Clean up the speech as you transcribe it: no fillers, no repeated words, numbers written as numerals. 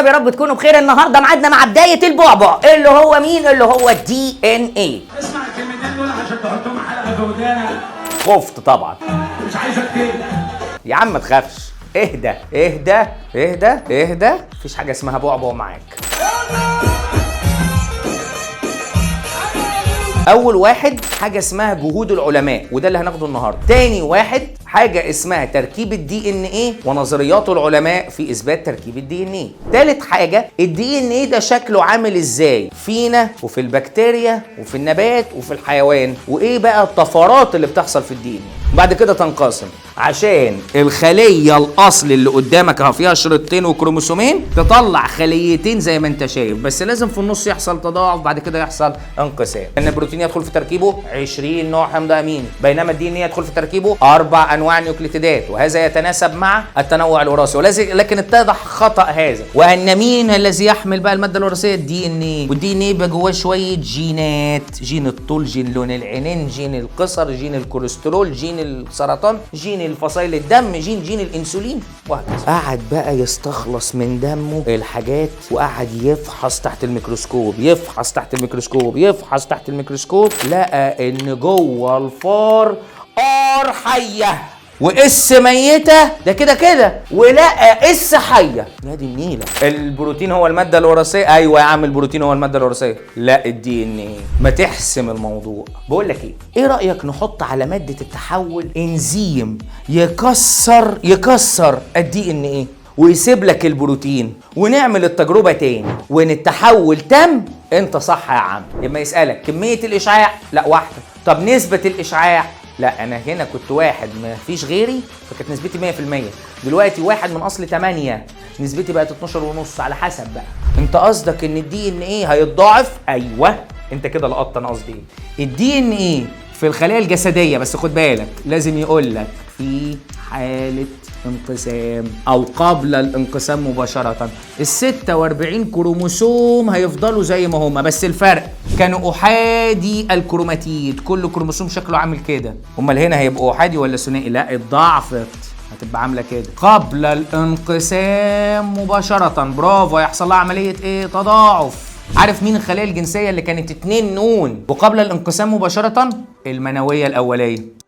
حبايبي يا رب تكونوا بخير. النهارده ميعادنا مع بدايه البعبع اللي هو مين؟ اللي هو الدي ان ايه. اسمع الكلمتين دول عشان تحطهم حلقه في ودانك. خفت طبعا، مش عايزك كده يا عم ما تخافش، اهدى اهدى اهدى اهدى، مفيش حاجه اسمها بعبع معاك. اول واحد حاجه اسمها جهود العلماء وده اللي هناخده النهارده. تاني واحد حاجه اسمها تركيب الدي ان ايه ونظريات العلماء في اثبات تركيب الدي ان ايه. تالت حاجه الدي ان ايه ده شكله عامل ازاي فينا وفي البكتيريا وفي النبات وفي الحيوان، وايه بقى الطفرات اللي بتحصل في الدي ان ايه. بعد كده تنقسم عشان الخليه الاصل اللي قدامك اهو فيها شريطين وكروموسومين تطلع خليتين زي ما انت شايف، بس لازم في النص يحصل تضاعف بعد كده يحصل انقسام. ان البروتين يدخل في تركيبه 20 نوع حمض اميني، بينما الدي ان ايه يدخل في تركيبه 4 انواع نيوكليتيدات، وهذا يتناسب مع التنوع الوراثي. لكن اتضح خطا هذا، وان مين الذي يحمل بقى الماده الوراثيه؟ الدي ان ايه. والدي ان ايه بقى جواه شويه جينات، جين الطول، جين لون العينين، جين القصر، جين الكوليسترول، جين السرطان، جين الفصائل الدم، جين الانسولين، وهكذا. قعد بقى يستخلص من دمه الحاجات وقعد يفحص تحت الميكروسكوب، يفحص تحت الميكروسكوب، يفحص تحت الميكروسكوب، لقى ان جوه الفار ار حيه واس ميته، ده كده ولقى اس حيه. يا دي النيله، البروتين هو الماده الوراثيه؟ ايوه يا عم البروتين هو الماده الوراثيه. لا الدي ان ايه. ما تحسم الموضوع. بقول لك ايه رايك نحط على ماده التحول انزيم يكسر الدي ان ايه ويسيب لك البروتين، ونعمل التجربه تاني، وان التحول تم انت صح يا عم. لما يسالك كميه الاشعاع، لا واحده. طب نسبه الاشعاع، لا انا هنا كنت واحد ما فيش غيري فكانت نسبتي 100%، دلوقتي واحد من اصل 8 نسبتي بقت 12.5 على حسب بقى. انت قصدك ان الدي ان ايه هيتضاعف؟ ايوه انت كده لقطت انا قصدي ايه. الدي ان ايه في الخلايا الجسديه، بس خد بالك لازم يقول لك في حاله انقسام او قبل الانقسام مباشره ال 46 كروموسوم هيفضلوا زي ما هما، بس الفرق كانوا احادي الكروماتيد، كل كروموسوم شكله عامل كده. امال هنا هيبقوا احادي ولا ثنائي؟ لا اتضاعفت، هتبقى عامله كده قبل الانقسام مباشره. برافو، هيحصل لها عمليه ايه؟ تضاعف. عارف مين الخلايا الجنسيه اللي كانت 2 نون وقبل الانقسام مباشره؟ المنويه الاوليه.